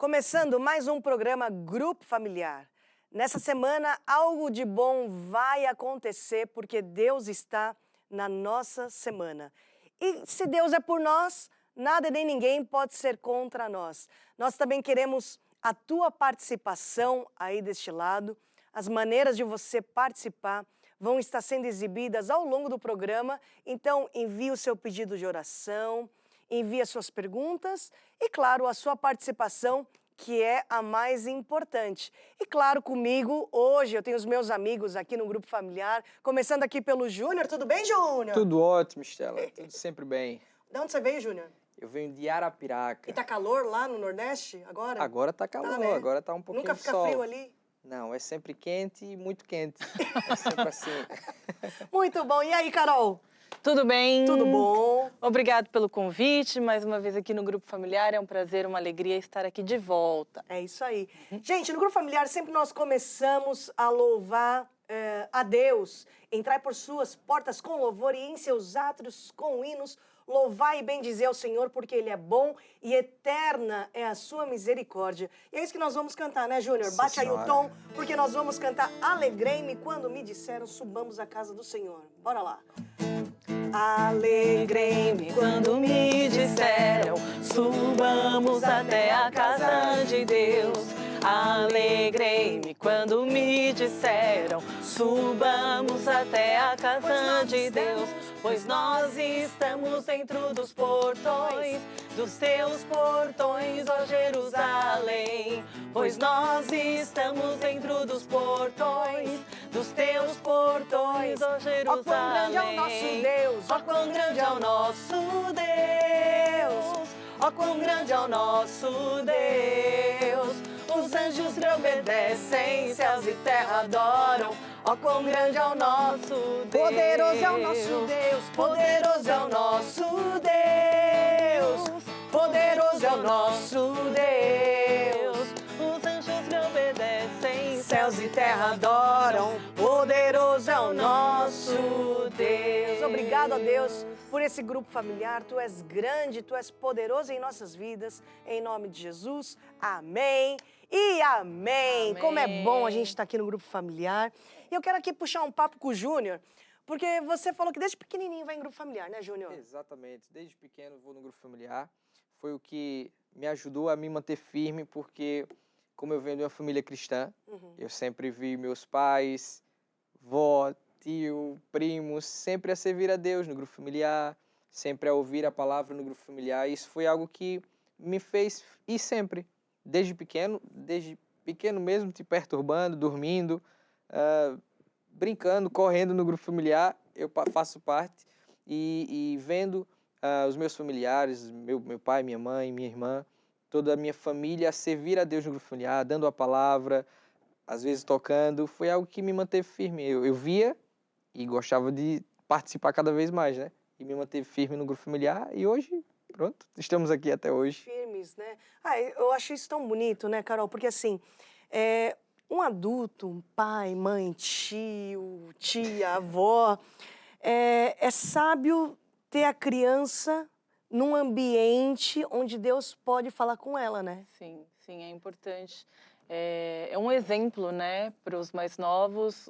Começando mais um programa Grupo Familiar. Nessa semana, algo de bom vai acontecer porque Deus está na nossa semana. E se Deus é por nós, nada nem ninguém pode ser contra nós. Nós também queremos a tua participação aí deste lado. As maneiras de você participar vão estar sendo exibidas ao longo do programa. Então, envie o seu pedido de oração, envie as suas perguntas e, claro, a sua participação, que é a mais importante. E, claro, comigo, hoje, eu tenho os meus amigos aqui no Grupo Familiar, começando aqui pelo Júnior. Tudo bem, Júnior? Tudo ótimo, Estela. Tudo sempre bem. De onde você veio, Júnior? Eu venho de Arapiraca. E tá calor lá no Nordeste agora? Agora tá calor, né? agora tá um pouquinho Nunca de fica sol. frio ali? Não, é sempre quente e muito quente. É sempre assim. Muito bom. E aí, Carol? Tudo bem? Tudo bom? Obrigado pelo convite, mais uma vez aqui no Grupo Familiar. É um prazer, uma alegria estar aqui de volta. É isso aí. Gente, no Grupo Familiar sempre nós começamos a louvar a Deus. Entrai por suas portas com louvor e em seus átrios com hinos. Louvai e bendizer ao Senhor, porque Ele é bom e eterna é a sua misericórdia. E é isso que nós vamos cantar, né, Júnior? Sim, Bate aí o senhora. tom, porque nós vamos cantar Alegrei-me quando me disseram subamos à casa do Senhor. Bora lá. Alegrei-me quando me disseram subamos até a casa de Deus. Alegrei-me quando me disseram subamos até a casa de Deus. Pois nós estamos dentro dos portões, dos teus portões, ó Jerusalém. Pois nós estamos dentro dos portões, dos teus portões, ó Jerusalém. Ó quão grande é o nosso Deus. Ó quão grande é o nosso Deus. Os anjos lhe obedecem, céus e terra adoram. Ó quão grande é o nosso Deus. Poderoso é o nosso Deus. Poderoso é o nosso Deus. Poderoso é o nosso Deus. Os anjos lhe obedecem, céus e terra adoram. Poderoso é o nosso Deus. Obrigado a Deus por esse grupo familiar. Tu és grande, Tu és poderoso em nossas vidas. Em nome de Jesus. Amém e amém. Amém. Como é bom a gente estar aqui no grupo familiar. E eu quero aqui puxar um papo com o Júnior, porque você falou que desde pequenininho vai em grupo familiar, né, Júnior? Exatamente. Desde pequeno vou no grupo familiar. Foi o que me ajudou a me manter firme, porque como eu venho de uma família cristã, eu sempre vi meus pais, vó, tio, primos, sempre a servir a Deus no grupo familiar, sempre a ouvir a palavra no grupo familiar. Isso foi algo que me fez ir sempre, desde pequeno mesmo, te perturbando, dormindo, brincando, correndo no grupo familiar. Eu faço parte e vendo os meus familiares, meu pai, minha mãe, minha irmã, toda a minha família a servir a Deus no grupo familiar, dando a palavra, às vezes tocando, foi algo que me manteve firme. Eu via e gostava de participar cada vez mais, né? E me manteve firme no grupo familiar e hoje, pronto, estamos aqui até hoje. Firmes, né? Eu acho isso tão bonito, né, Carol? Porque assim, um adulto, um pai, mãe, tio, tia, avó, é sábio ter a criança num ambiente onde Deus pode falar com ela, né? Sim, sim, é importante. É um exemplo, né, para os mais novos,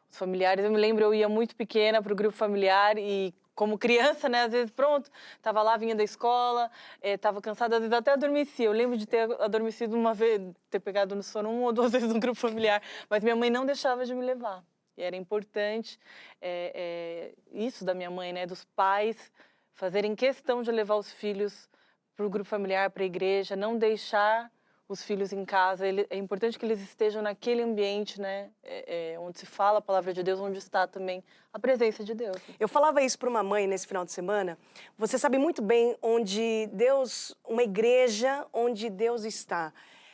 os familiares. Eu me lembro, eu ia muito pequena para o grupo familiar e como criança, né, às vezes, pronto, estava lá, vinha da escola, estava cansada, às vezes até adormecia. Eu lembro de ter adormecido uma vez, ter pegado no sono 1 ou 2 vezes no grupo familiar, mas minha mãe não deixava de me levar. E era importante isso da minha mãe, né, dos pais fazerem questão de levar os filhos para o grupo familiar, para a igreja, não deixar os filhos em casa. É importante que eles estejam naquele ambiente, né, onde se fala a palavra de Deus, onde está também a presença de Deus. Eu falava isso para uma mãe nesse final de semana. Você sabe muito bem onde Deus, uma igreja onde Deus está.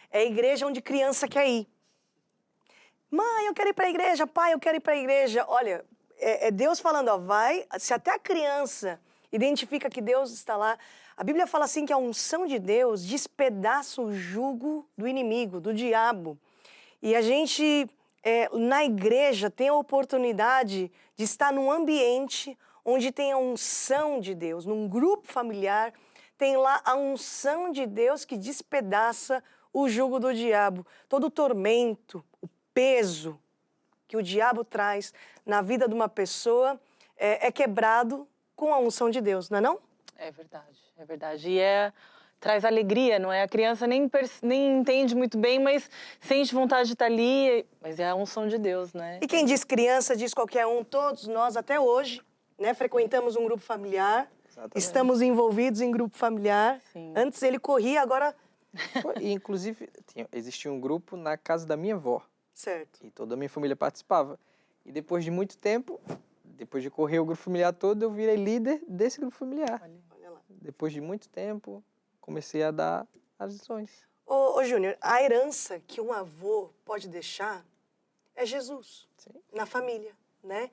É a igreja onde criança quer ir. Mãe, eu quero ir para a igreja. Pai, eu quero ir para a igreja. Olha, é Deus falando, ó, vai. Se até a criança identifica que Deus está lá. A Bíblia fala assim que a unção de Deus despedaça o jugo do inimigo, do diabo. E a gente, na igreja, tem a oportunidade de estar num ambiente onde tem a unção de Deus, num grupo familiar, tem lá a unção de Deus que despedaça o jugo do diabo. Todo o tormento, o peso que o diabo traz na vida de uma pessoa é quebrado com a unção de Deus, não é não? É verdade, é verdade. E traz alegria, não é? A criança nem entende muito bem, mas sente vontade de estar ali, mas é a unção de Deus, né? E quem diz criança, diz qualquer um, todos nós até hoje, né, frequentamos um grupo familiar, Exatamente. estamos envolvidos em grupo familiar. Sim. Antes ele corria, agora... E, inclusive, existia um grupo na casa da minha avó. Certo. E toda a minha família participava. E depois de muito tempo, depois de correr o grupo familiar todo, eu virei líder desse grupo familiar. Olha lá. Depois de muito tempo, comecei a dar as lições. Ô Júnior, a herança que um avô pode deixar é Jesus, Sim. na família, né?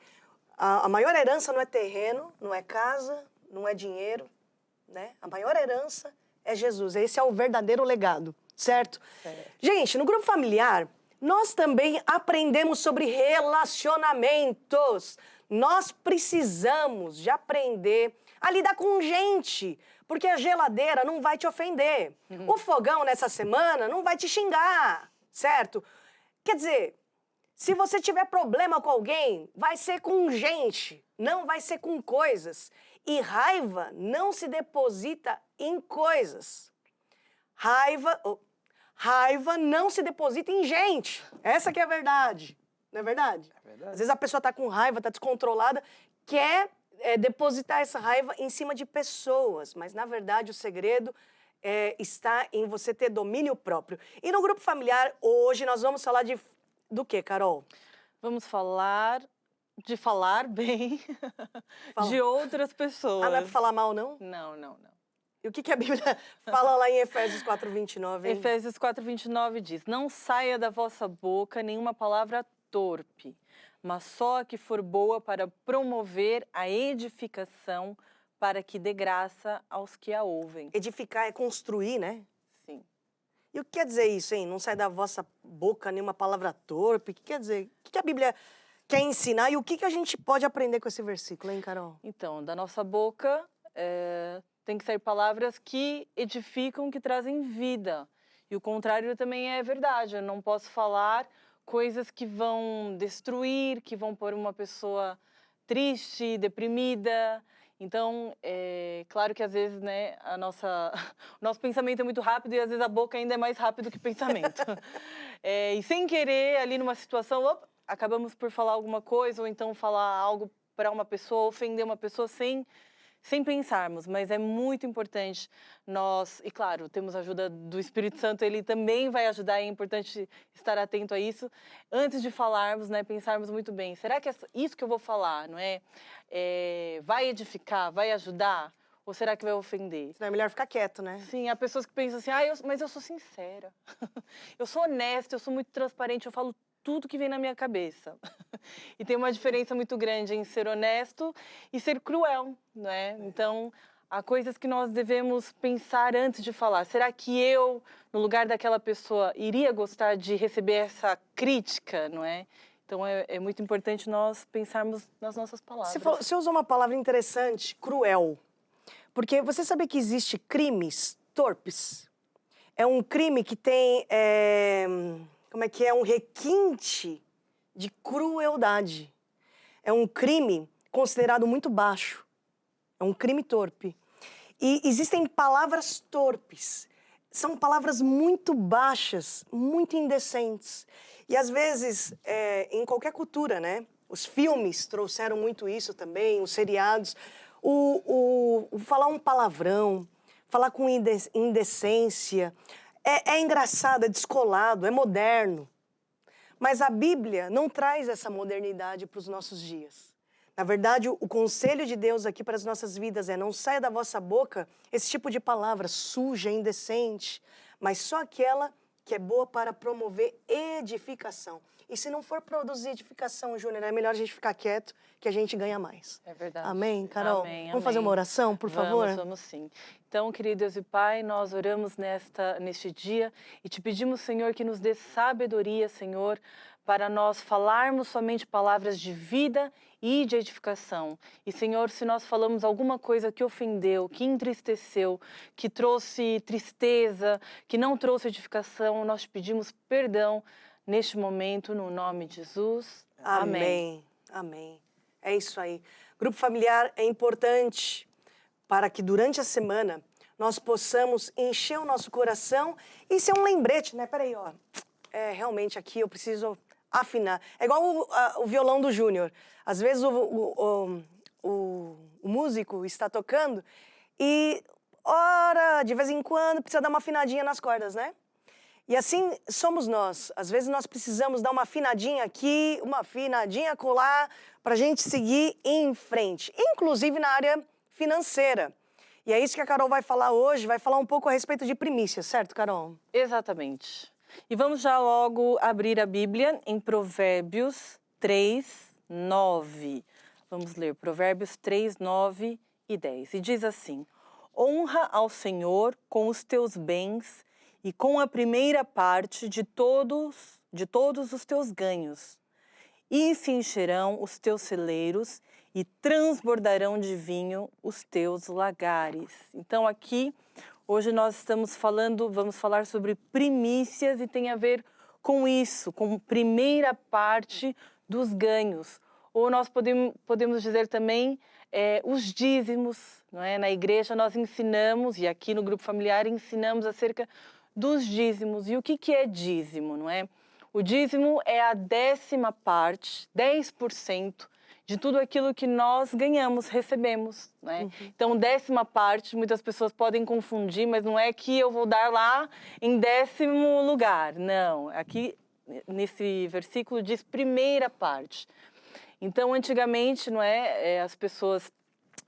A maior herança não é terreno, não é casa, não é dinheiro, né? A maior herança é Jesus. Esse é o verdadeiro legado, certo? Certo. Gente, no grupo familiar, nós também aprendemos sobre relacionamentos. Nós precisamos de aprender a lidar com gente, porque a geladeira não vai te ofender. O fogão nessa semana não vai te xingar, certo? Quer dizer, se você tiver problema com alguém, vai ser com gente, não vai ser com coisas. E raiva não se deposita em coisas. Raiva não se deposita em gente. Essa que é a verdade. Não é verdade? É verdade. Às vezes a pessoa está com raiva, está descontrolada, quer depositar essa raiva em cima de pessoas. Mas, na verdade, o segredo está em você ter domínio próprio. E no grupo familiar, hoje, nós vamos falar do quê, Carol? Vamos falar bem Fala. de outras pessoas. Ah, não é para falar mal, não? Não. E o que a Bíblia fala lá em Efésios 4:29, hein? Efésios 4:29 diz: não saia da vossa boca nenhuma palavra torpe, mas só a que for boa para promover a edificação, para que dê graça aos que a ouvem. Edificar é construir, né? Sim. E o que quer dizer isso, hein? Não sai da vossa boca nenhuma palavra torpe. O que quer dizer? O que a Bíblia quer ensinar e o que a gente pode aprender com esse versículo, hein, Carol? Então, da nossa boca tem que sair palavras que edificam, que trazem vida. E o contrário também é verdade. Eu não posso falar coisas que vão destruir, que vão pôr uma pessoa triste, deprimida. Então, claro que às vezes, né, o nosso pensamento é muito rápido e às vezes a boca ainda é mais rápido que o pensamento. E sem querer, ali numa situação, acabamos por falar alguma coisa ou então falar algo para uma pessoa, ofender uma pessoa sem pensarmos, mas é muito importante nós, e claro, temos a ajuda do Espírito Santo, ele também vai ajudar, é importante estar atento a isso. Antes de falarmos, né, pensarmos muito bem, será que isso que eu vou falar, não vai edificar, vai ajudar? Ou será que vai ofender? É melhor ficar quieto, né? Sim, há pessoas que pensam assim, mas eu sou sincera, eu sou honesta, eu sou muito transparente, eu falo tudo que vem na minha cabeça. E tem uma diferença muito grande em ser honesto e ser cruel, não é? Então, há coisas que nós devemos pensar antes de falar. Será que eu, no lugar daquela pessoa, iria gostar de receber essa crítica, não é? Então, é muito importante nós pensarmos nas nossas palavras. Você usou uma palavra interessante, cruel. Porque você sabe que existe crimes torpes? É um crime que tem... é um requinte de crueldade. É um crime considerado muito baixo. É um crime torpe. E existem palavras torpes. São palavras muito baixas, muito indecentes. E às vezes, em qualquer cultura, né? Os filmes trouxeram muito isso também, os seriados. O falar um palavrão, falar com indecência... É engraçado, é descolado, é moderno. Mas a Bíblia não traz essa modernidade para os nossos dias. Na verdade, o conselho de Deus aqui para as nossas vidas é: não saia da vossa boca esse tipo de palavra suja, indecente, mas só aquela que é boa para promover edificação. E se não for produzir edificação, Júnior, é melhor a gente ficar quieto, que a gente ganha mais. É verdade. Amém, Carol? Amém, Vamos fazer uma oração, por favor? Vamos sim. Então, querido Deus e Pai, nós oramos neste dia e te pedimos, Senhor, que nos dê sabedoria, Senhor, para nós falarmos somente palavras de vida e de edificação. E, Senhor, se nós falamos alguma coisa que ofendeu, que entristeceu, que trouxe tristeza, que não trouxe edificação, nós te pedimos perdão neste momento, no nome de Jesus. Amém. Amém. É isso aí. Grupo familiar é importante para que durante a semana nós possamos encher o nosso coração e ser um lembrete, né? Peraí, ó. Realmente aqui eu preciso afinar. É igual o violão do Júnior. Às vezes o músico está tocando e, ora, de vez em quando, precisa dar uma afinadinha nas cordas, né? E assim somos nós. Às vezes nós precisamos dar uma afinadinha aqui, uma afinadinha acolá, para a gente seguir em frente, inclusive na área financeira. E é isso que a Carol vai falar hoje, vai falar um pouco a respeito de primícias, certo, Carol? Exatamente. E vamos já logo abrir a Bíblia em Provérbios 3, 9. Vamos ler Provérbios 3, 9 e 10. E diz assim: honra ao Senhor com os teus bens e com a primeira parte de todos os teus ganhos. E se encherão os teus celeiros e transbordarão de vinho os teus lagares. Então aqui, hoje nós vamos falar sobre primícias e tem a ver com isso, com primeira parte dos ganhos. Ou nós podemos dizer também os dízimos, não é? Na igreja nós ensinamos, e aqui no grupo familiar ensinamos acerca dos dízimos. E o que é dízimo, não é? O dízimo é a 10ª parte, 10%, de tudo aquilo que nós ganhamos, recebemos, né? Uhum. Então, 10ª parte, muitas pessoas podem confundir, mas não é que eu vou dar lá em 10º lugar. Não, aqui nesse versículo diz primeira parte. Então, antigamente, não é, as pessoas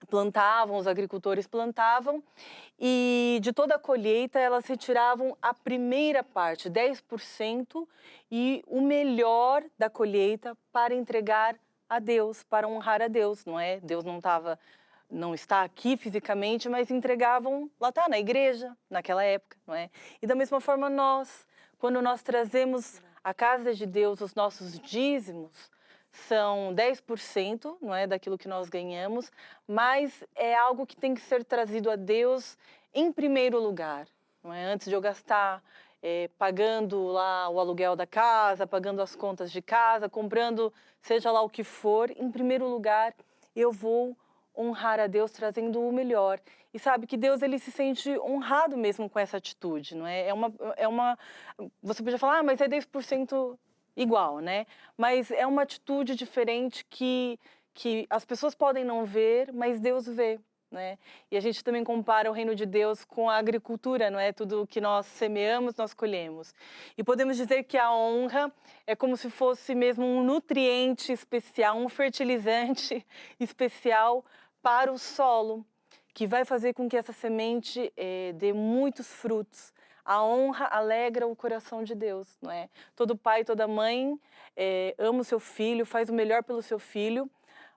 plantavam, os agricultores plantavam, e de toda a colheita elas retiravam a primeira parte, 10%, e o melhor da colheita para entregar a Deus, para honrar a Deus, não é? Deus não está aqui fisicamente, mas entregavam lá na igreja, naquela época, não é? E da mesma forma quando nós trazemos à casa de Deus os nossos dízimos, são 10%, não é, daquilo que nós ganhamos, mas é algo que tem que ser trazido a Deus em primeiro lugar, não é? Antes de eu gastar pagando lá o aluguel da casa, pagando as contas de casa, comprando seja lá o que for, em primeiro lugar eu vou honrar a Deus trazendo o melhor. E sabe que Deus ele se sente honrado mesmo com essa atitude, não é? Você podia falar, mas é 10% igual, né? Mas é uma atitude diferente que as pessoas podem não ver, mas Deus vê, né? E a gente também compara o reino de Deus com a agricultura, não é? Tudo que nós semeamos, nós colhemos. E podemos dizer que a honra é como se fosse mesmo um nutriente especial, um fertilizante especial para o solo, que vai fazer com que essa semente dê muitos frutos. A honra alegra o coração de Deus, não é? Todo pai, toda mãe ama o seu filho, faz o melhor pelo seu filho,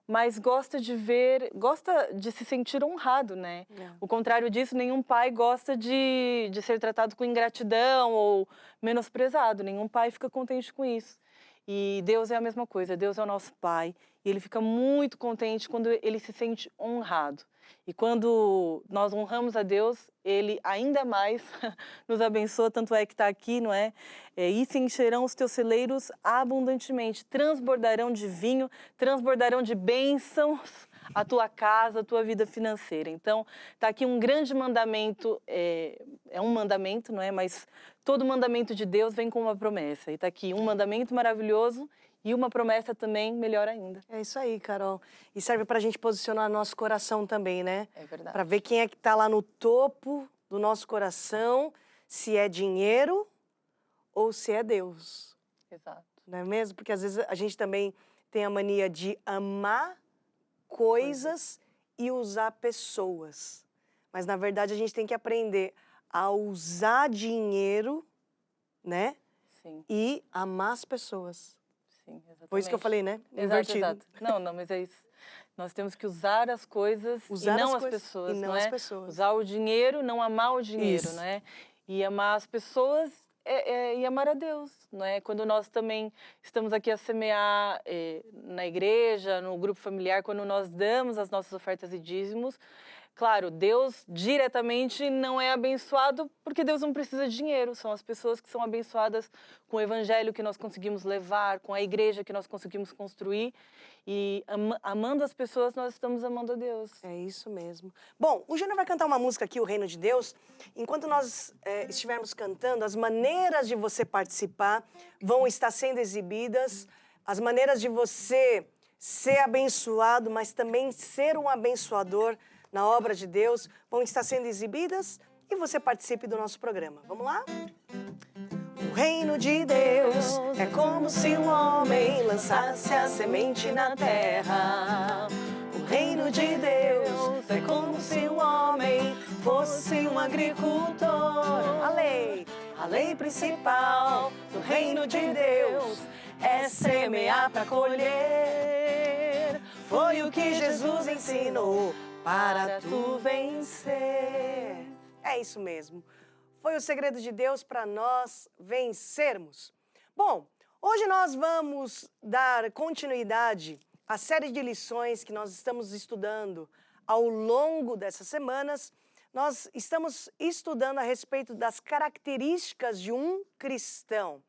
mas gosta de se sentir honrado, né? O contrário disso, nenhum pai gosta de ser tratado com ingratidão ou menosprezado. Nenhum pai fica contente com isso. E Deus é a mesma coisa, Deus é o nosso pai e Ele fica muito contente quando Ele se sente honrado. E quando nós honramos a Deus, Ele ainda mais nos abençoa, tanto é que está aqui, não é? E se encherão os teus celeiros abundantemente, transbordarão de vinho, transbordarão de bênçãos a tua casa, a tua vida financeira. Então, está aqui um grande mandamento, é um mandamento, não é? Mas todo mandamento de Deus vem com uma promessa. E está aqui um mandamento maravilhoso e uma promessa também melhor ainda. É isso aí, Carol. E serve para a gente posicionar nosso coração também, né? É verdade. Para ver quem é que está lá no topo do nosso coração, se é dinheiro ou se é Deus. Exato. Não é mesmo? Porque às vezes a gente também tem a mania de amar coisas e usar pessoas. Mas, na verdade, a gente tem que aprender a usar dinheiro, né? Sim. E amar as pessoas. Sim, exatamente. Foi isso que eu falei, né? Exato, exato. Não, mas é isso. Nós temos que usar as coisas e não as pessoas, e não não as é? pessoas. Usar o dinheiro, não amar o dinheiro, Isso. né? E amar as pessoas e amar a Deus, não é? Quando nós também estamos aqui a semear na igreja, no grupo familiar, quando nós damos as nossas ofertas e dízimos, claro, Deus diretamente não é abençoado porque Deus não precisa de dinheiro. São as pessoas que são abençoadas com o evangelho que nós conseguimos levar, com a igreja que nós conseguimos construir. E amando as pessoas, nós estamos amando a Deus. É isso mesmo. Bom, o Júnior vai cantar uma música aqui, O Reino de Deus. Enquanto nós estivermos cantando, as maneiras de você participar vão estar sendo exibidas. As maneiras de você ser abençoado, mas também ser um abençoador na obra de Deus, vão estar sendo exibidas e você participe do nosso programa. Vamos lá? O reino de Deus é como se um homem lançasse a semente na terra. O reino de Deus é como se um homem fosse um agricultor. A lei principal do reino de Deus é semear para colher. Foi o que Jesus ensinou para tu vencer. É isso mesmo. Foi o segredo de Deus para nós vencermos. Bom, hoje nós vamos dar continuidade à série de lições que nós estamos estudando ao longo dessas semanas. Nós estamos estudando a respeito das características de um cristão.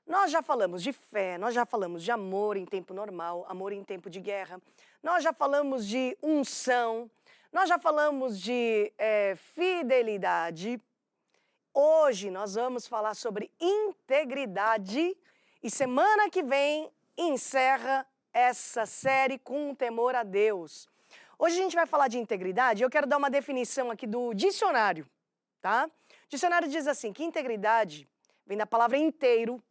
Nós já falamos de fé, nós já falamos de amor em tempo normal, amor em tempo de guerra. Nós já falamos de unção, nós já falamos de fidelidade. Hoje nós vamos falar sobre integridade e semana que vem encerra essa série com o temor a Deus. Hoje a gente vai falar de integridade e eu quero dar uma definição aqui do dicionário, tá? O dicionário diz assim, que integridade vem da palavra inteiro,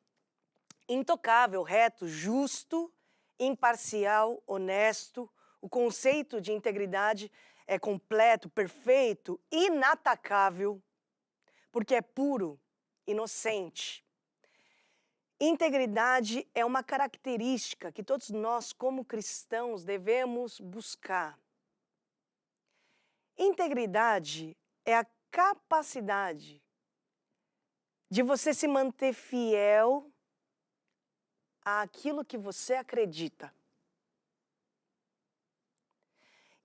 intocável, reto, justo, imparcial, honesto. O conceito de integridade é completo, perfeito, inatacável, porque é puro, inocente. Integridade é uma característica que todos nós, como cristãos, devemos buscar. Integridade é a capacidade de você se manter fiel àquilo que você acredita.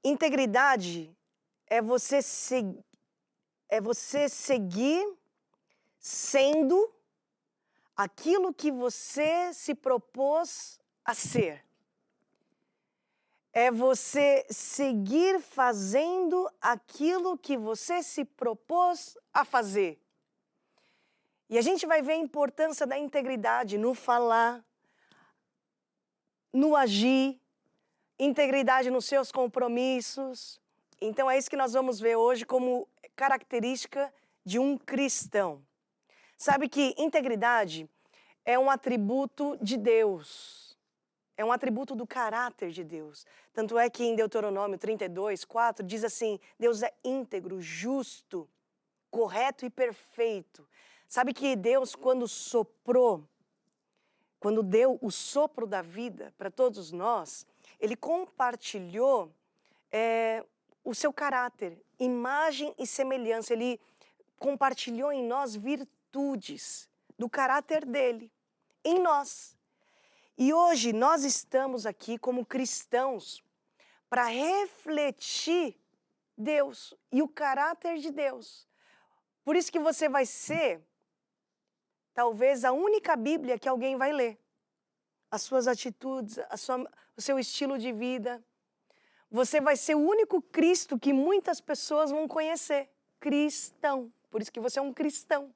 Integridade é você seguir sendo aquilo que você se propôs a ser. É você seguir fazendo aquilo que você se propôs a fazer. E a gente vai ver a importância da integridade no falar, no agir, integridade nos seus compromissos. Então é isso que nós vamos ver hoje como característica de um cristão. Sabe que integridade é um atributo de Deus, é um atributo do caráter de Deus. Tanto é que em Deuteronômio 32:4 diz assim, Deus é íntegro, justo, correto e perfeito. Sabe que Deus, quando deu o sopro da vida para todos nós, Ele compartilhou o seu caráter, imagem e semelhança. Ele compartilhou em nós virtudes do caráter dele, em nós. E hoje nós estamos aqui como cristãos para refletir Deus e o caráter de Deus. Por isso que você vai ser, talvez, a única Bíblia que alguém vai ler. As suas atitudes, o seu estilo de vida. Você vai ser o único Cristo que muitas pessoas vão conhecer. Cristão. Por isso que você é um cristão.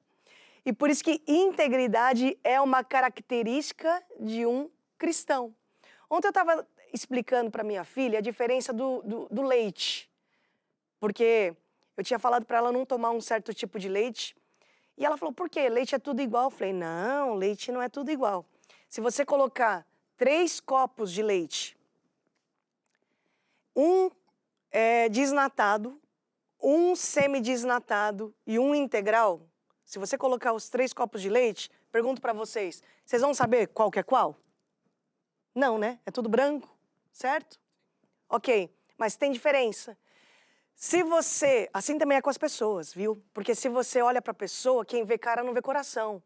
E por isso que integridade é uma característica de um cristão. Ontem eu estava explicando para minha filha a diferença do leite. Porque eu tinha falado para ela não tomar um certo tipo de leite. E ela falou, por quê? Leite é tudo igual. Eu falei, não, leite não é tudo igual. Se você colocar 3 copos de leite, um desnatado, um semidesnatado e um integral, se você colocar os 3 copos de leite, pergunto para vocês, vocês vão saber qual que é qual? Não, né? É tudo branco, certo? Ok, mas tem diferença. Se você, assim também é com as pessoas, viu? Porque se você olha para a pessoa, quem vê cara não vê coração.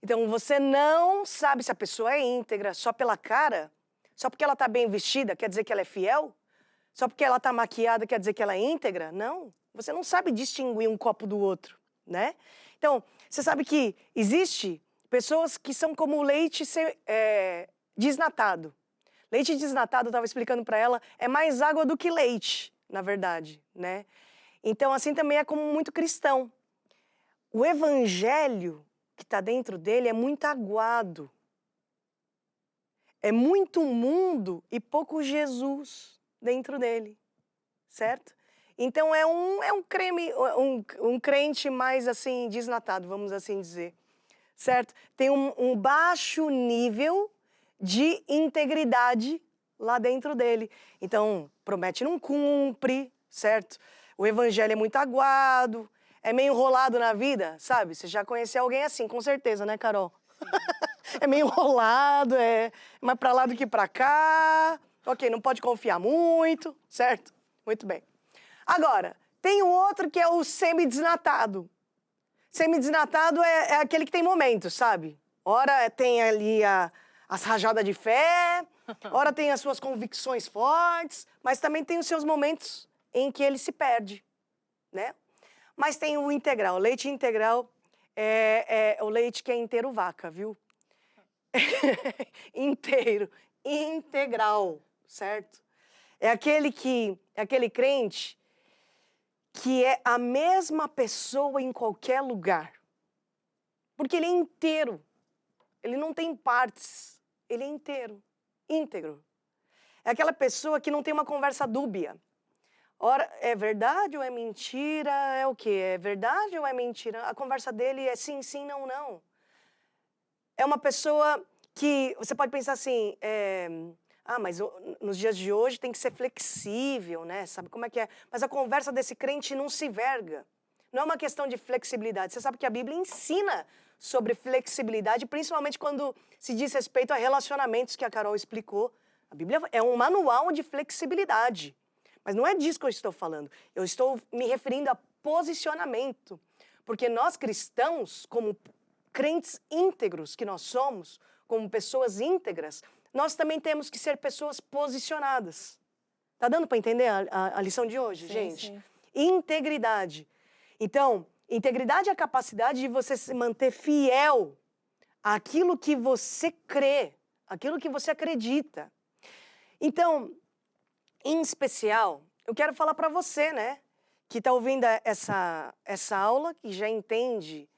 Então, você não sabe se a pessoa é íntegra só pela cara, só porque ela está bem vestida, quer dizer que ela é fiel? Só porque ela está maquiada, quer dizer que ela é íntegra? Não. Você não sabe distinguir um copo do outro, né? Então, você sabe que existe pessoas que são como o leite desnatado. Leite desnatado, eu estava explicando para ela, é mais água do que leite, na verdade, né? Então, assim também é como muito cristão. O evangelho que está dentro dele é muito aguado. É muito mundo e pouco Jesus dentro dele, certo? Então é um crente mais assim desnatado, vamos assim dizer, certo? Tem um baixo nível de integridade lá dentro dele. Então promete e não cumpre, certo? O evangelho é muito aguado, é meio enrolado na vida, sabe? Você já conheceu alguém assim, com certeza, né, Carol? É meio enrolado, é mais pra lá do que pra cá. Ok, não pode confiar muito, certo? Muito bem. Agora, tem o outro que é o semi-desnatado. Semi-desnatado é aquele que tem momentos, sabe? Ora tem ali as rajadas de fé, ora tem as suas convicções fortes, mas também tem os seus momentos em que ele se perde, né? Mas tem o integral. O leite integral é o leite que é inteiro vaca, viu? Inteiro, integral, certo? É aquele crente que é a mesma pessoa em qualquer lugar. Porque ele é inteiro. Ele não tem partes. Ele é inteiro, íntegro. É aquela pessoa que não tem uma conversa dúbia. Ora, é verdade ou é mentira? É o quê? É verdade ou é mentira? A conversa dele é sim, sim, não, não. É uma pessoa que você pode pensar assim, mas nos dias de hoje tem que ser flexível, né? Sabe como é que é? Mas a conversa desse crente não se verga. Não é uma questão de flexibilidade. Você sabe que a Bíblia ensina sobre flexibilidade, principalmente quando se diz respeito a relacionamentos, que a Carol explicou. A Bíblia é um manual de flexibilidade. Mas não é disso que eu estou falando. Eu estou me referindo a posicionamento. Porque nós cristãos, como crentes íntegros que nós somos, como pessoas íntegras, nós também temos que ser pessoas posicionadas. Tá dando para entender a lição de hoje, Sim, gente? sim. Integridade. Então, integridade é a capacidade de você se manter fiel àquilo que você crê, àquilo que você acredita. Então, em especial, eu quero falar para você, né, que está ouvindo essa aula, que já entende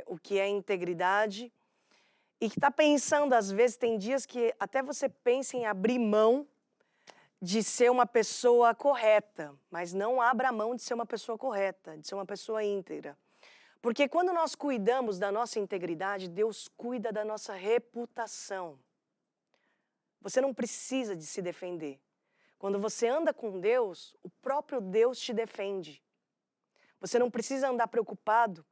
o que é integridade e que está pensando, às vezes, tem dias que até você pensa em abrir mão de ser uma pessoa correta, mas não abra mão de ser uma pessoa correta, de ser uma pessoa íntegra. Porque quando nós cuidamos da nossa integridade, Deus cuida da nossa reputação. Você não precisa de se defender. Quando você anda com Deus, o próprio Deus te defende. Você não precisa andar preocupado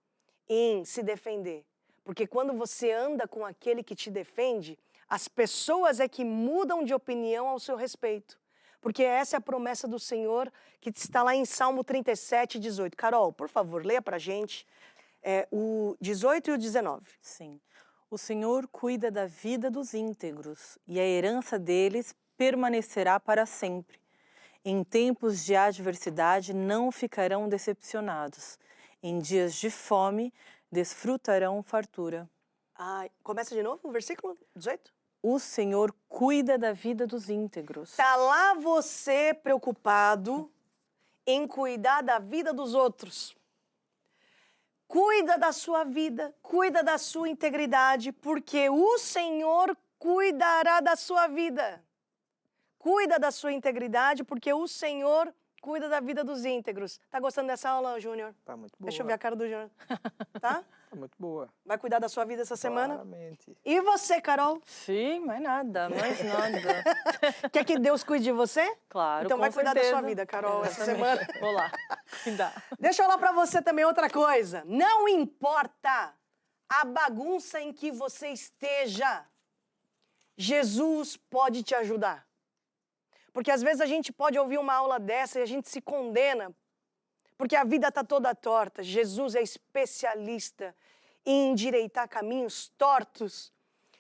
em se defender. Porque quando você anda com aquele que te defende, as pessoas é que mudam de opinião ao seu respeito. Porque essa é a promessa do Senhor que está lá em Salmo 37, 18. Carol, por favor, leia pra gente o 18 e o 19. Sim. O Senhor cuida da vida dos íntegros e a herança deles permanecerá para sempre. Em tempos de adversidade não ficarão decepcionados. Em dias de fome desfrutarão fartura. Começa de novo o versículo 18? O Senhor cuida da vida dos íntegros. Tá lá você preocupado em cuidar da vida dos outros. Cuida da sua vida, cuida da sua integridade, porque o Senhor cuidará da sua vida. Cuida da sua integridade, porque o Senhor cuida da vida dos íntegros. Tá gostando dessa aula, Júnior? Tá muito boa. Deixa eu ver a cara do Júnior. Tá? Tá muito boa. Vai cuidar da sua vida essa semana? Claramente. E você, Carol? Sim, mais nada, mais nada. Quer que Deus cuide de você? Claro, Então com vai cuidar da certeza. sua vida, Carol, essa Exatamente. semana. Vou lá. Cuidar. Deixa eu falar pra você também outra coisa. Não importa a bagunça em que você esteja, Jesus pode te ajudar. Porque às vezes a gente pode ouvir uma aula dessa e a gente se condena, porque a vida está toda torta. Jesus é especialista em endireitar caminhos tortos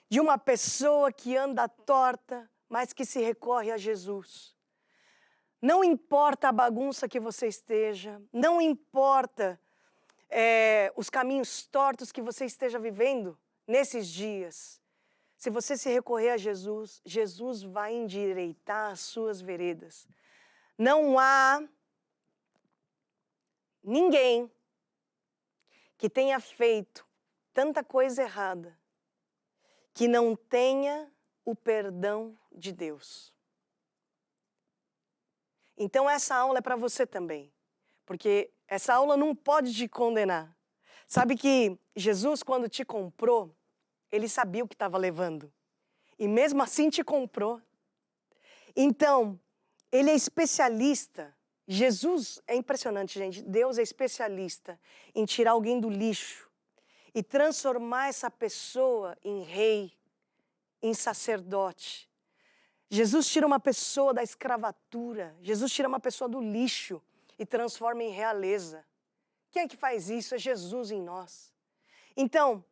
de uma pessoa que anda torta, mas que se recorre a Jesus. Não importa a bagunça que você esteja, não importa os caminhos tortos que você esteja vivendo nesses dias. Se você se recorrer a Jesus, Jesus vai endireitar as suas veredas. Não há ninguém que tenha feito tanta coisa errada que não tenha o perdão de Deus. Então essa aula é para você também, porque essa aula não pode te condenar. Sabe que Jesus, quando te comprou, ele sabia o que estava levando. E mesmo assim te comprou. Então, ele é especialista. Jesus é impressionante, gente. Deus é especialista em tirar alguém do lixo e transformar essa pessoa em rei, em sacerdote. Jesus tira uma pessoa da escravatura. Jesus tira uma pessoa do lixo e transforma em realeza. Quem é que faz isso? É Jesus em nós. Então,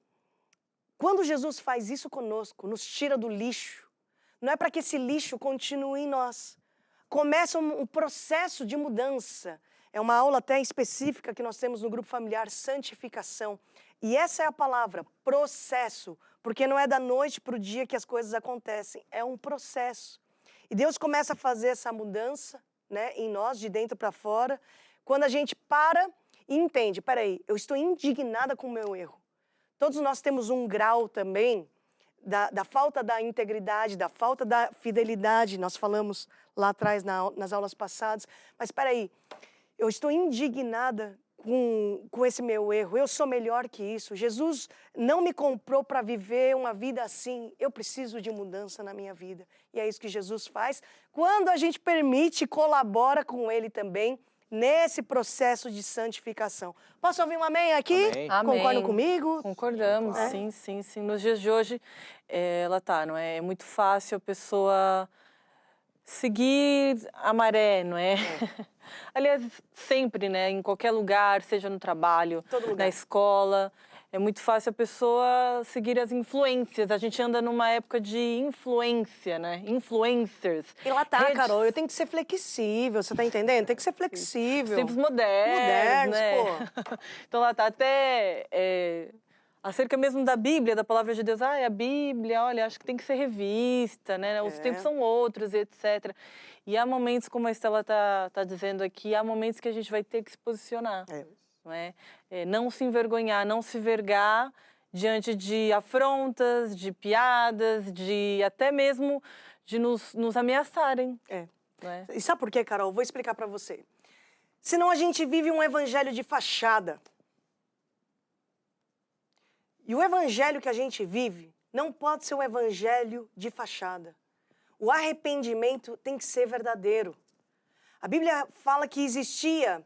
quando Jesus faz isso conosco, nos tira do lixo, não é para que esse lixo continue em nós. Começa um processo de mudança. É uma aula até específica que nós temos no grupo familiar, santificação. E essa é a palavra, processo, porque não é da noite para o dia que as coisas acontecem, é um processo. E Deus começa a fazer essa mudança, né, em nós, de dentro para fora, quando a gente para e entende, peraí, eu estou indignada com o meu erro. Todos nós temos um grau também da falta da integridade, da falta da fidelidade, nós falamos lá atrás nas aulas passadas, mas espera aí, eu estou indignada com esse meu erro, eu sou melhor que isso, Jesus não me comprou para viver uma vida assim, eu preciso de mudança na minha vida, e é isso que Jesus faz, quando a gente permite e colabora com Ele também, nesse processo de santificação. Posso ouvir um amém aqui? Amém. Concordam comigo? Concordamos, sim. Nos dias de hoje, não é? É muito fácil a pessoa seguir a maré, não é? Aliás, sempre, né? Em qualquer lugar, seja no trabalho, na escola. É muito fácil a pessoa seguir as influências. A gente anda numa época de influência, né? Influencers. E lá tá, Carol, eu tenho que ser flexível, você tá entendendo? Tem que ser flexível. Tempos modernos, né? Pô. Então lá tá até acerca mesmo da Bíblia, da palavra de Deus. A Bíblia, olha, acho que tem que ser revista, né? Os tempos são outros, etc. E há momentos, como a Estela tá dizendo aqui, há momentos que a gente vai ter que se posicionar. Não é? Não se envergonhar, não se vergar diante de afrontas, de piadas, de até mesmo de nos ameaçarem. Não é? E sabe por quê, Carol? Vou explicar para você. Senão a gente vive um evangelho de fachada. E o evangelho que a gente vive não pode ser um evangelho de fachada. O arrependimento tem que ser verdadeiro. A Bíblia fala que existia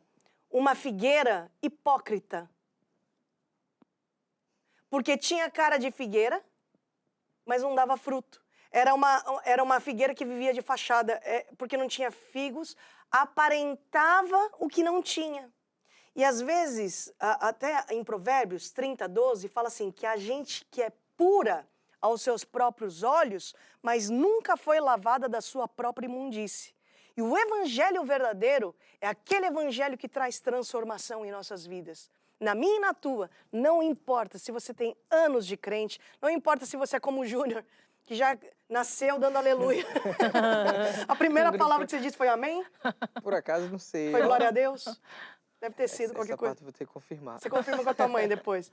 uma figueira hipócrita. Porque tinha cara de figueira, mas não dava fruto. Era uma figueira que vivia de fachada, porque não tinha figos, aparentava o que não tinha. E às vezes, até em Provérbios 30:12, fala assim, que a gente que é pura aos seus próprios olhos, mas nunca foi lavada da sua própria imundície. E o evangelho verdadeiro é aquele evangelho que traz transformação em nossas vidas. Na minha e na tua, não importa se você tem anos de crente, não importa se você é como o Júnior, que já nasceu dando aleluia. A primeira palavra que você disse foi amém? Por acaso, não sei. Foi glória a Deus? Deve ter sido qualquer coisa. Essa parte eu vou ter que confirmar. Você confirma com a tua mãe depois.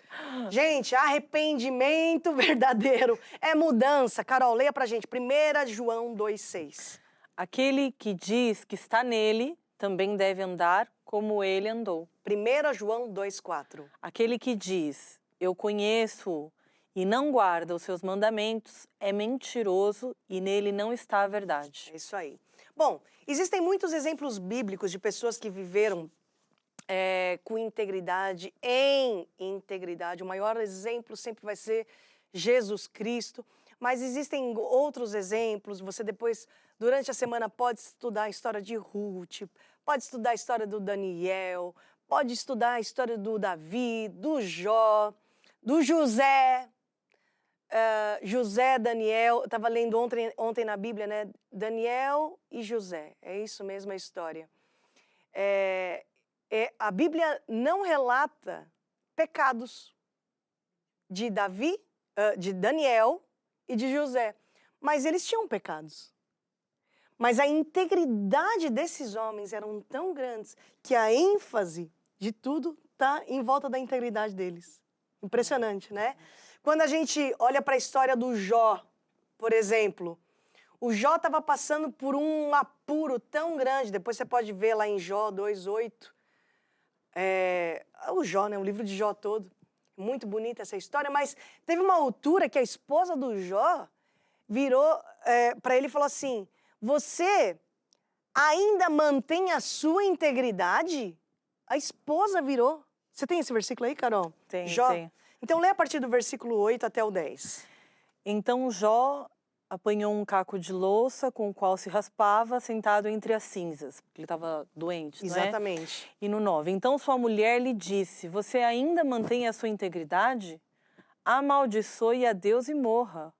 Gente, arrependimento verdadeiro é mudança. Carol, leia pra gente. 1 João 2,6. Aquele que diz que está nele também deve andar como ele andou. 1 João 2,4. Aquele que diz, eu conheço-o e não guarda os seus mandamentos, é mentiroso e nele não está a verdade. É isso aí. Bom, existem muitos exemplos bíblicos de pessoas que viveram com integridade, em integridade. O maior exemplo sempre vai ser Jesus Cristo, mas existem outros exemplos. Você depois, durante a semana, pode estudar a história de Ruth, pode estudar a história do Daniel, pode estudar a história do Davi, do Jó, do José, José, Daniel, estava lendo ontem na Bíblia, né? Daniel e José, é isso mesmo a história. A Bíblia não relata pecados de Davi, de Daniel e de José, mas eles tinham pecados. Mas a integridade desses homens eram tão grandes que a ênfase de tudo está em volta da integridade deles. Impressionante, né? Quando a gente olha para a história do Jó, por exemplo, o Jó estava passando por um apuro tão grande, depois você pode ver lá em Jó 2:8, o Jó, né? O livro de Jó todo. Muito bonita essa história, mas teve uma altura que a esposa do Jó virou para ele e falou assim: você ainda mantém a sua integridade? A esposa virou. Você tem esse versículo aí, Carol? Tem, Jó? tem. Então lê a partir do versículo 8 até o 10. Então Jó apanhou um caco de louça com o qual se raspava, sentado entre as cinzas, porque ele estava doente, não é? Exatamente. E no 9, então sua mulher lhe disse: você ainda mantém a sua integridade? Amaldiçoe a Deus e morra.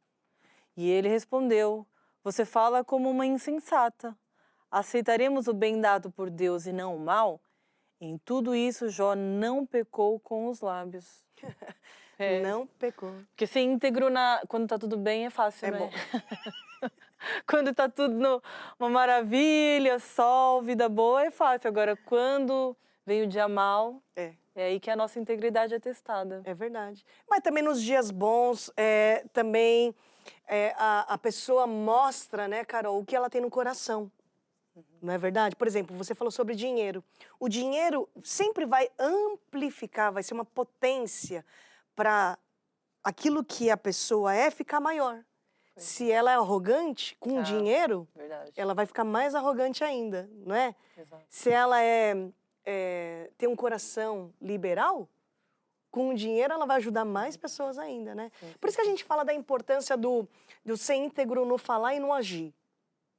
E ele respondeu: você fala como uma insensata. Aceitaremos o bem dado por Deus e não o mal? Em tudo isso, Jó não pecou com os lábios. Não pecou. Porque ser íntegro quando tá tudo bem é fácil, né? Bom. Quando tá tudo uma maravilha, sol, vida boa, é fácil. Agora, quando vem o dia mal, é aí que a nossa integridade é testada. É verdade. Mas também nos dias bons, também a pessoa mostra, né, Carol, o que ela tem no coração. Não é verdade? Por exemplo, você falou sobre dinheiro. O dinheiro sempre vai amplificar, vai ser uma potência para aquilo que a pessoa ficar maior. Se ela é arrogante com o dinheiro, ela vai ficar mais arrogante ainda, não é? Exato. Se ela tem um coração liberal, com o dinheiro ela vai ajudar mais pessoas ainda, né? Sim. Por isso que a gente fala da importância do ser íntegro no falar e no agir.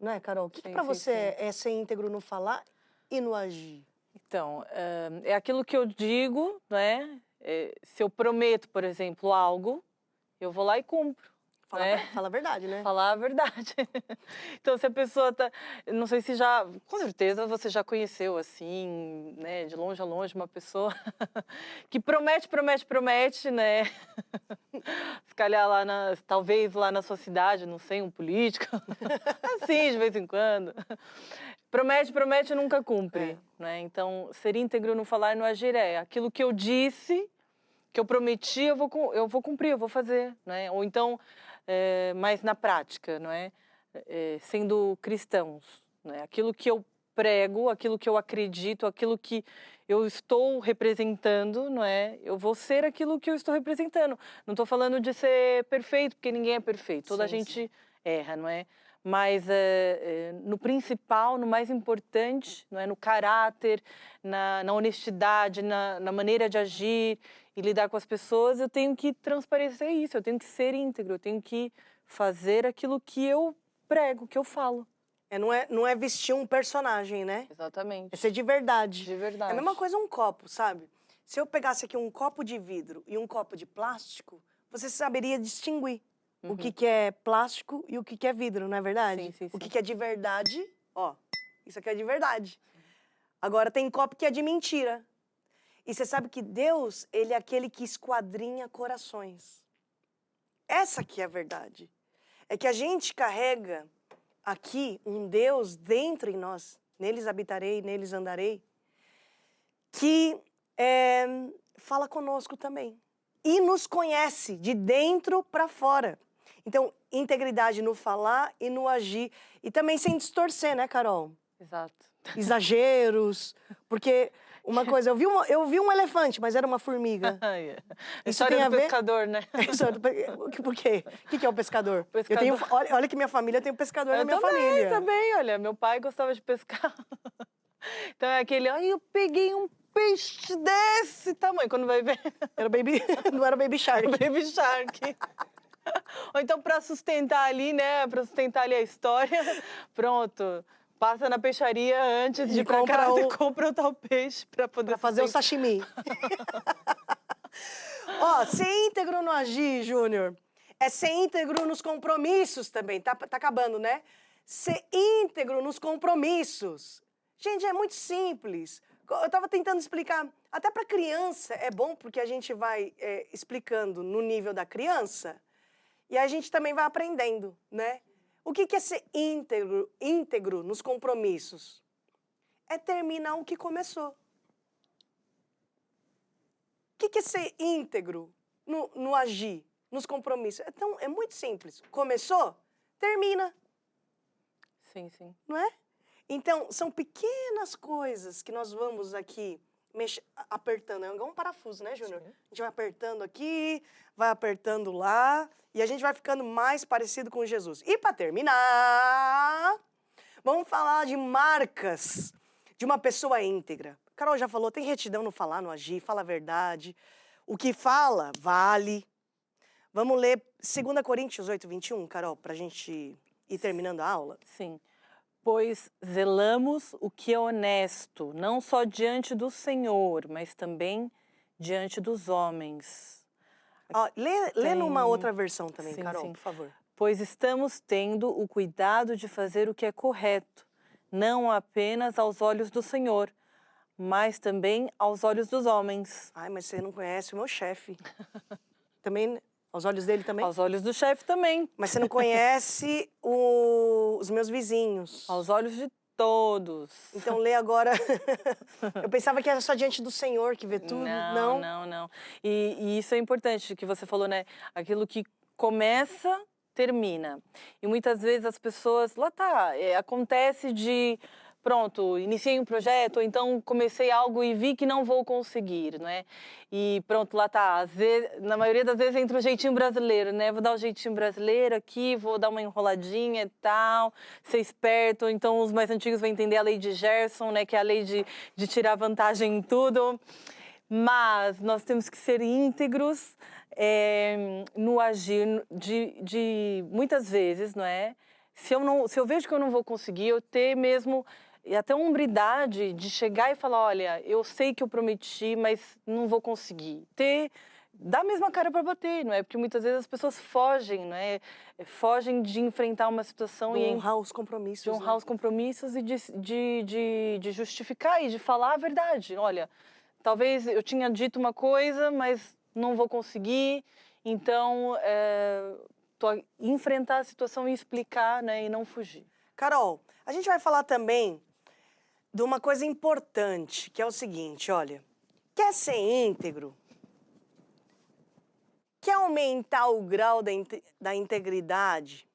Não é, Carol? O que para você é ser íntegro no falar e no agir? Então, é aquilo que eu digo, né? Se eu prometo, por exemplo, algo, eu vou lá e cumpro. Fala a verdade, né? Falar a verdade. Então, se a pessoa tá... Não sei se com certeza você já conheceu, assim, né? De longe a longe, uma pessoa que promete, né? Se calhar talvez lá na sua cidade, não sei, um político. Assim, de vez em quando. Promete e nunca cumpre. Né? Então, ser íntegro no falar e no agir aquilo que eu disse, que eu prometi, eu vou cumprir, eu vou fazer. Né? Ou então... mas na prática, não é? Sendo cristãos, né? Aquilo que eu prego, aquilo que eu acredito, aquilo que eu estou representando, não é? Eu vou ser aquilo que eu estou representando. Não estou falando de ser perfeito, porque ninguém é perfeito. Toda gente erra, não é? Mas no principal, no mais importante, não é? No caráter, na honestidade, na maneira de agir e lidar com as pessoas, eu tenho que transparecer isso, eu tenho que ser íntegro, eu tenho que fazer aquilo que eu prego, que eu falo. Não é vestir um personagem, né? Exatamente. É ser de verdade. De verdade. É a mesma coisa um copo, sabe? Se eu pegasse aqui um copo de vidro e um copo de plástico, você saberia distinguir o que é plástico e o que é vidro, não é verdade? Sim. O que é de verdade, ó, isso aqui é de verdade. Agora tem copo que é de mentira. E você sabe que Deus, ele é aquele que esquadrinha corações. Essa aqui é a verdade. É que a gente carrega aqui um Deus dentro em nós, neles habitarei, neles andarei, que fala conosco também. E nos conhece de dentro para fora. Então, integridade no falar e no agir. E também sem distorcer, né, Carol? Exato. Exageros, porque... Uma coisa, eu vi um elefante, mas era uma formiga. Isso tem a ver? Pescador, né? Por quê? O que é o pescador? Pescador. Olha que minha família tem um pescador na minha família. Eu também, olha, meu pai gostava de pescar. Então é aquele, eu peguei um peixe desse tamanho, quando vai ver. Não era Baby Shark. Baby Shark. Ou então pra sustentar ali, né, a história, pronto. Passa na peixaria antes de ir pra casa e compra o tal peixe para poder fazer o sashimi. Ó, ser íntegro no agir, Júnior, é ser íntegro nos compromissos também. Tá acabando, né? Ser íntegro nos compromissos. Gente, é muito simples. Eu estava tentando explicar. Até para criança é bom, porque a gente vai explicando no nível da criança e a gente também vai aprendendo, né? O que é ser íntegro nos compromissos? É terminar o que começou. O que é ser íntegro no agir, nos compromissos? Então, é muito simples. Começou, termina. Sim, sim. Não é? Então, são pequenas coisas que nós vamos aqui apertando. É igual um parafuso, né, Júnior? A gente vai apertando aqui, vai apertando lá, e a gente vai ficando mais parecido com Jesus. E para terminar, vamos falar de marcas de uma pessoa íntegra. Carol já falou, tem retidão no falar, no agir, fala a verdade. O que fala, vale. Vamos ler 2 Coríntios 8, 21, Carol, para a gente ir terminando a aula? Sim. Pois zelamos o que é honesto, não só diante do Senhor, mas também diante dos homens. Ó, lê numa outra versão também, Sim, Carol, sim. por favor. Pois estamos tendo o cuidado de fazer o que é correto, não apenas aos olhos do Senhor, mas também aos olhos dos homens. Ai, mas você não conhece o meu chefe. Também, aos olhos dele também? Aos olhos do chefe também. Mas você não conhece os meus vizinhos. Aos olhos de todos. Então lê agora. Eu pensava que era só diante do Senhor que vê tudo. Não. E isso é importante que você falou, né? Aquilo que começa, termina. E muitas vezes as pessoas, lá tá, acontece de, pronto, iniciei um projeto, ou então comecei algo e vi que não vou conseguir, né? E pronto, lá tá, às vezes, na maioria das vezes entra o jeitinho brasileiro, né? Vou dar o jeitinho brasileiro aqui, vou dar uma enroladinha e tal, ser esperto. Então os mais antigos vão entender a lei de Gerson, né? Que é a lei de tirar vantagem em tudo. Mas nós temos que ser íntegros no agir de muitas vezes, não é? Se eu vejo que eu não vou conseguir, eu ter mesmo e até uma hombridade de chegar e falar, olha, eu sei que eu prometi, mas não vou conseguir. Dar a mesma cara para bater, não é? Porque muitas vezes as pessoas fogem, não é? Fogem de enfrentar uma situação de honrar os compromissos. De honrar os compromissos e de justificar e de falar a verdade. Olha, talvez eu tinha dito uma coisa, mas não vou conseguir, então enfrentar a situação e explicar, né? E não fugir. Carol, a gente vai falar também de uma coisa importante, que é o seguinte, olha, quer ser íntegro? Quer aumentar o grau da integridade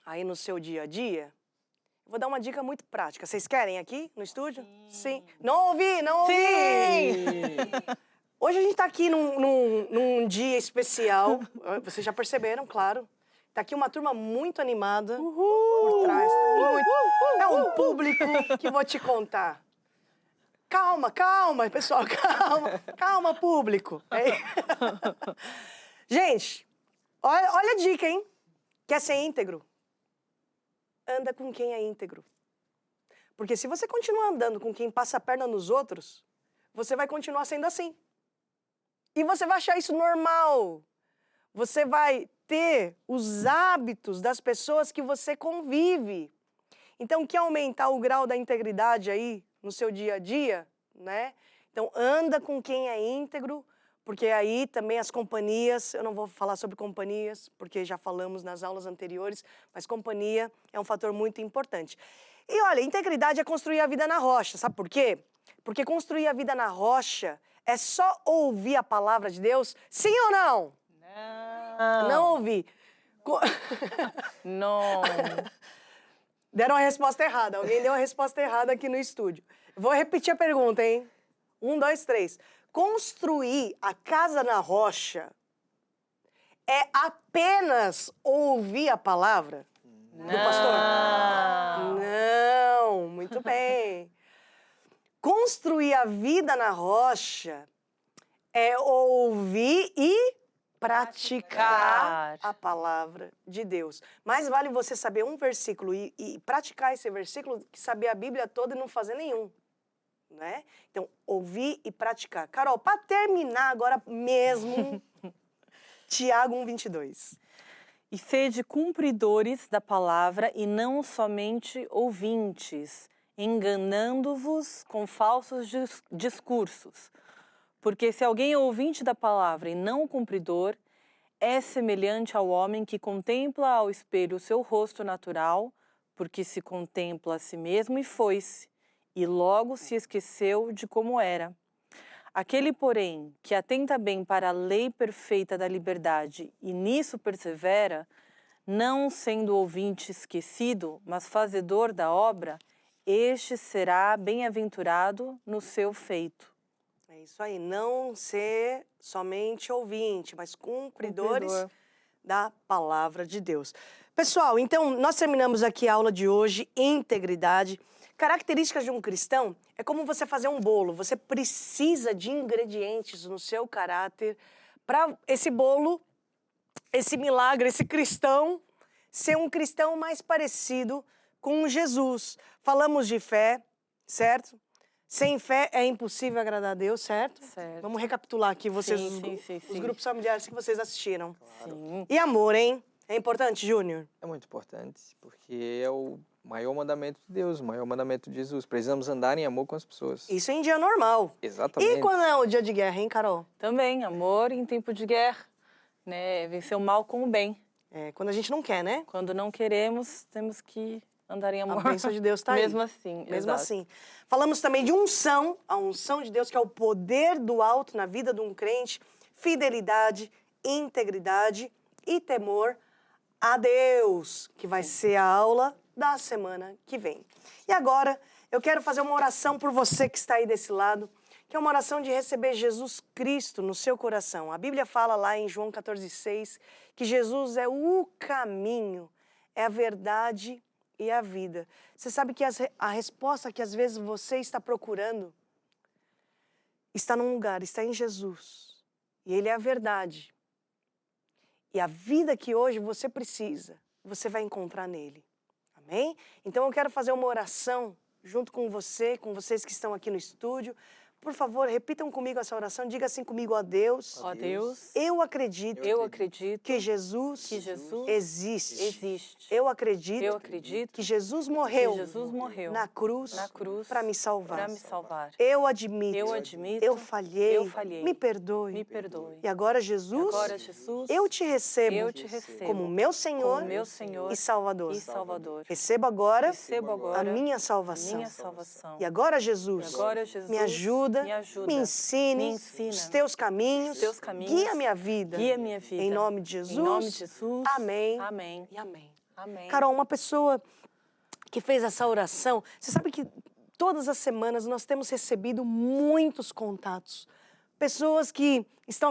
aí no seu dia a dia? Vou dar uma dica muito prática. Vocês querem aqui no estúdio? Sim. Não ouvi! Sim! Hoje a gente está aqui num dia especial. Vocês já perceberam, claro. Tá aqui uma turma muito animada por trás. É um público que vou te contar. Calma, pessoal, calma, público. Gente, olha a dica, hein? Quer ser íntegro? Anda com quem é íntegro. Porque se você continuar andando com quem passa a perna nos outros, você vai continuar sendo assim. E você vai achar isso normal. Você vai ter os hábitos das pessoas que você convive. Então, quer aumentar o grau da integridade aí no seu dia a dia, né? Então, anda com quem é íntegro, porque aí também as companhias, eu não vou falar sobre companhias, porque já falamos nas aulas anteriores, mas companhia é um fator muito importante. E olha, integridade é construir a vida na rocha, sabe por quê? Porque construir a vida na rocha é só ouvir a palavra de Deus, sim ou não? Não ouvi. Não. Deram a resposta errada. Alguém deu a resposta errada aqui no estúdio. Vou repetir a pergunta, hein? 1, 2, 3. Construir a casa na rocha é apenas ouvir a palavra do pastor? Não, muito bem. Construir a vida na rocha é ouvir e praticar a palavra de Deus. Mais vale você saber um versículo e praticar esse versículo que saber a Bíblia toda e não fazer nenhum. né? Então, ouvir e praticar. Carol, para terminar agora mesmo, Tiago 1:22. E sede cumpridores da palavra e não somente ouvintes, enganando-vos com falsos discursos. Porque se alguém é ouvinte da palavra e não cumpridor, é semelhante ao homem que contempla ao espelho o seu rosto natural, porque se contempla a si mesmo e foi-se, e logo se esqueceu de como era. Aquele, porém, que atenta bem para a lei perfeita da liberdade e nisso persevera, não sendo ouvinte esquecido, mas fazedor da obra, este será bem-aventurado no seu feito. É isso aí, não ser somente ouvinte, mas cumpridores da palavra de Deus. Pessoal, então nós terminamos aqui a aula de hoje, integridade. Características de um cristão é como você fazer um bolo. Você precisa de ingredientes no seu caráter para esse bolo, esse milagre, esse cristão, ser um cristão mais parecido com Jesus. Falamos de fé, certo? Sem fé é impossível agradar a Deus, certo? Certo. Vamos recapitular aqui vocês, os grupos familiares que vocês assistiram. Sim. E amor, hein? É importante, Júnior? É muito importante, porque é o maior mandamento de Deus, o maior mandamento de Jesus. Precisamos andar em amor com as pessoas. Isso em dia normal. Exatamente. E quando é o dia de guerra, hein, Carol? Também, amor em tempo de guerra, né? Vencer o mal com o bem. É, quando a gente não quer, né? Quando não queremos, temos que andar em amor. A bênção de Deus está aí. Mesmo assim, Mesmo exato. assim. Falamos também de unção, a unção de Deus, que é o poder do alto na vida de um crente, fidelidade, integridade e temor a Deus, que vai ser a aula da semana que vem. E agora, eu quero fazer uma oração por você que está aí desse lado, que é uma oração de receber Jesus Cristo no seu coração. A Bíblia fala lá em João 14,6 que Jesus é o caminho, é a verdade e a vida. Você sabe que a resposta que às vezes você está procurando está num lugar, está em Jesus. E Ele é a verdade. E a vida que hoje você precisa, você vai encontrar nele. Amém? Então eu quero fazer uma oração junto com você, com vocês que estão aqui no estúdio. Por favor, repitam comigo essa oração. Diga assim comigo, ó Deus. Ó Deus, Eu acredito eu acredito que Jesus existe. existe. Eu acredito Eu acredito que Jesus morreu, que Jesus morreu na cruz para me salvar. para me salvar. Eu admito, Eu admito, eu falhei, eu falhei. me perdoe. Me perdoe. E agora, Jesus, Agora, Jesus, eu te recebo, eu te recebo como meu Senhor, como meu Senhor e Salvador. e Salvador. Recebo agora, Recebo agora a minha salvação. minha salvação. E agora, Jesus, E agora, Jesus, me ajuda, me ensine, me ensina os teus caminhos, os teus caminhos, guia minha vida. guia minha vida. Em nome de Jesus. Em nome de Jesus. Amém. Amém. E amém. Amém. Carol, uma pessoa que fez essa oração, você sabe que todas as semanas nós temos recebido muitos contatos. Pessoas que estão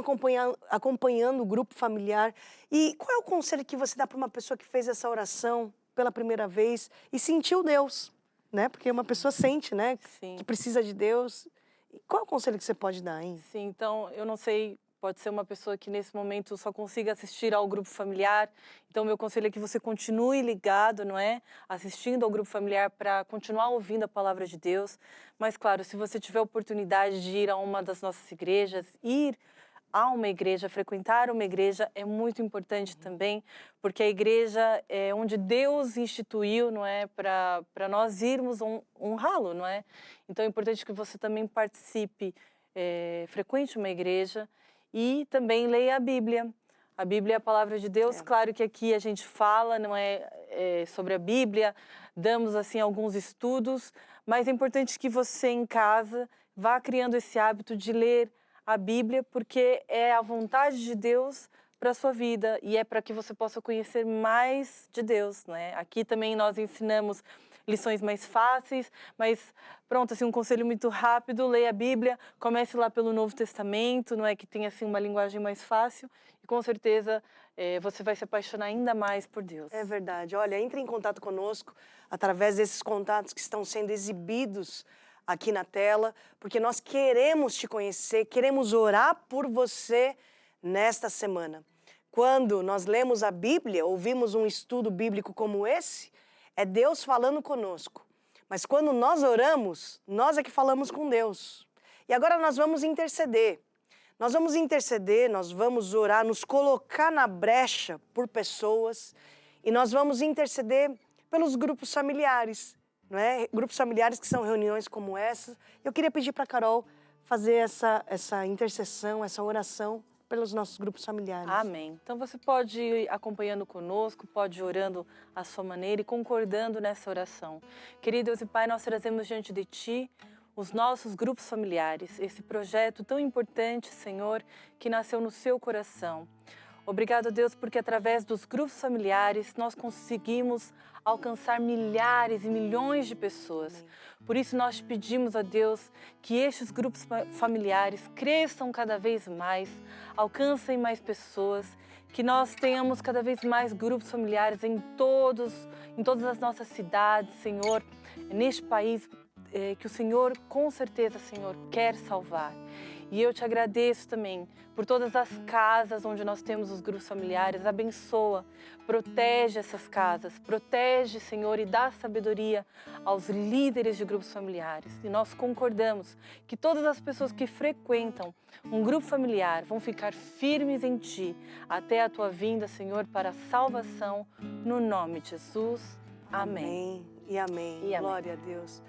acompanhando o grupo familiar. E qual é o conselho que você dá para uma pessoa que fez essa oração pela primeira vez e sentiu Deus? Né? Porque uma pessoa sente, né? Sim. Que precisa de Deus. E qual é o conselho que você pode dar, hein? Sim, então, eu não sei, pode ser uma pessoa que nesse momento só consiga assistir ao grupo familiar. Então, meu conselho é que você continue ligado, não é? Assistindo ao grupo familiar para continuar ouvindo a palavra de Deus. Mas, claro, se você tiver a oportunidade de ir a uma das nossas igrejas, ir a uma igreja, frequentar uma igreja é muito importante também, porque a igreja é onde Deus instituiu, não é, para nós irmos honrá-lo, não é? Então é importante que você também participe, frequente uma igreja e também leia a Bíblia. A Bíblia é a palavra de Deus. Claro que aqui a gente fala, não é, sobre a Bíblia, damos assim alguns estudos, mas é importante que você em casa vá criando esse hábito de ler a Bíblia, porque é a vontade de Deus para a sua vida e é para que você possa conhecer mais de Deus, né? Aqui também nós ensinamos lições mais fáceis, mas pronto, assim, um conselho muito rápido, leia a Bíblia, comece lá pelo Novo Testamento, não é, que tem assim uma linguagem mais fácil e com certeza você vai se apaixonar ainda mais por Deus. É verdade. Olha, entre em contato conosco através desses contatos que estão sendo exibidos aqui na tela, porque nós queremos te conhecer, queremos orar por você nesta semana. Quando nós lemos a Bíblia, ouvimos um estudo bíblico como esse, é Deus falando conosco. Mas quando nós oramos, nós é que falamos com Deus. E agora nós vamos interceder. Nós vamos orar, nos colocar na brecha por pessoas e nós vamos interceder pelos grupos familiares, não é? Grupos familiares que são reuniões como essa. Eu queria pedir para a Carol fazer essa intercessão, essa oração pelos nossos grupos familiares. Amém. Então você pode ir acompanhando conosco, pode ir orando à sua maneira e concordando nessa oração. Querido Deus e Pai, nós trazemos diante de Ti os nossos grupos familiares, esse projeto tão importante, Senhor, que nasceu no seu coração. Obrigado, Deus, porque através dos grupos familiares nós conseguimos alcançar milhares e milhões de pessoas. Amém. Por isso nós pedimos a Deus que estes grupos familiares cresçam cada vez mais, alcancem mais pessoas, que nós tenhamos cada vez mais grupos familiares em todas as nossas cidades, Senhor, neste país que o Senhor, com certeza, Senhor, quer salvar. E eu te agradeço também por todas as casas onde nós temos os grupos familiares. Abençoa, protege essas casas, protege, Senhor, e dá sabedoria aos líderes de grupos familiares. E nós concordamos que todas as pessoas que frequentam um grupo familiar vão ficar firmes em Ti até a Tua vinda, Senhor, para a salvação, no nome de Jesus. Amém. E amém. E amém. Glória a Deus.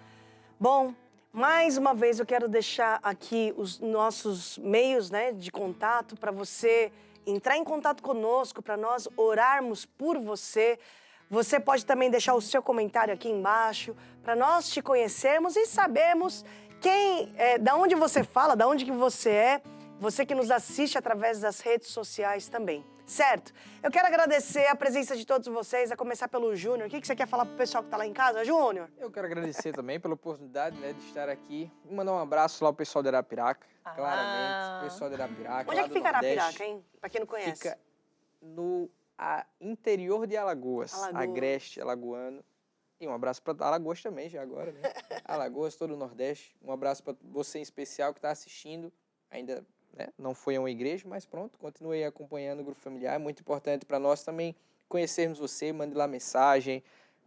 Bom, mais uma vez eu quero deixar aqui os nossos meios, né, de contato para você entrar em contato conosco, para nós orarmos por você. Você pode também deixar o seu comentário aqui embaixo para nós te conhecermos e sabermos da onde você fala, da onde que você é, você que nos assiste através das redes sociais também. Certo? Eu quero agradecer a presença de todos vocês, a começar pelo Júnior. O que você quer falar pro pessoal que está lá em casa, Júnior? Eu quero agradecer também pela oportunidade, né, de estar aqui e mandar um abraço lá ao pessoal de Arapiraca, claramente, o pessoal de Arapiraca. Onde é que fica Arapiraca, hein? Para quem não conhece. Fica no interior de Alagoas, Agreste, alagoano. E um abraço para Alagoas também, já agora, né? Alagoas, todo o Nordeste. Um abraço para você em especial que está assistindo, ainda... não foi a uma igreja, mas pronto, continue acompanhando o grupo familiar. É muito importante para nós também conhecermos você. Mande lá mensagem,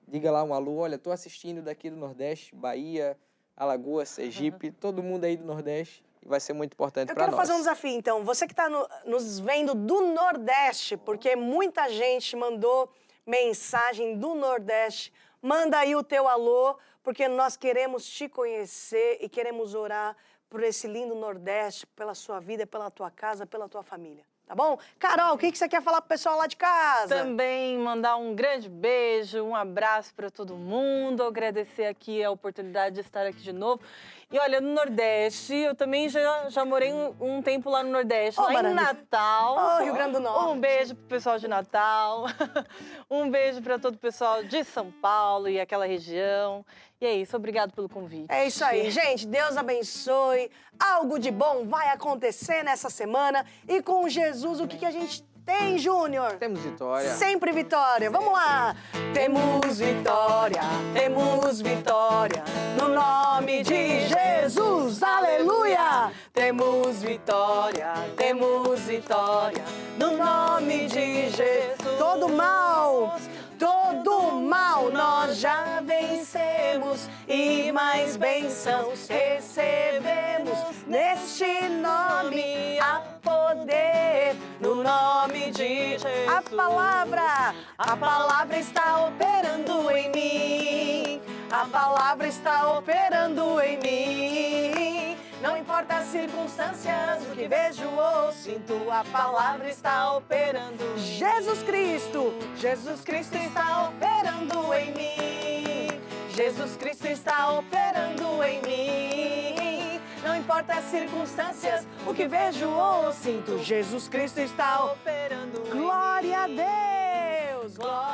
diga lá um alô. Olha, estou assistindo daqui do Nordeste, Bahia, Alagoas, Sergipe, todo mundo aí do Nordeste. E vai ser muito importante para nós. Eu quero fazer um desafio, então. Você que está nos vendo do Nordeste, porque muita gente mandou mensagem do Nordeste, manda aí o teu alô, porque nós queremos te conhecer e queremos orar por esse lindo Nordeste, pela sua vida, pela tua casa, pela tua família. Tá bom? Carol, o que você quer falar pro pessoal lá de casa? Também mandar um grande beijo, um abraço para todo mundo, agradecer aqui a oportunidade de estar aqui de novo. E olha, no Nordeste, eu também já morei um tempo lá no Nordeste, lá em Natal. Rio Grande do Norte. Um beijo pro pessoal de Natal, um beijo para todo o pessoal de São Paulo e aquela região. E é isso, obrigado pelo convite. É isso aí, gente. Deus abençoe. Algo de bom vai acontecer nessa semana. E com Jesus, o que a gente tem, Júnior? Temos vitória. Sempre vitória. Vamos lá. Temos vitória, no nome de Jesus. Aleluia. Temos vitória, no nome de Jesus. Todo mal nós já vencemos e mais bênçãos recebemos. Neste nome há poder, no nome de Jesus. A palavra está operando em mim. A palavra está operando em mim. Não importa as circunstâncias, o que vejo ou sinto, a palavra está operando. Jesus Cristo está operando em mim. Jesus Cristo está operando em mim. Não importa as circunstâncias, o que vejo ou sinto, Jesus Cristo está operando em mim. Glória a Deus! Glória